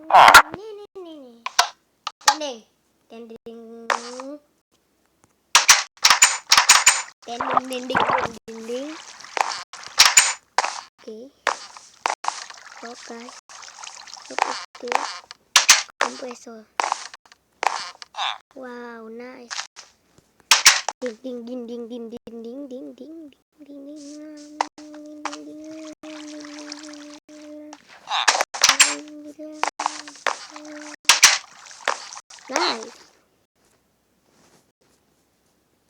Nih. Dinding. Dinding. Dinding. Oke. Fokus. Oke. Kompresor. Wow, nice. Ding.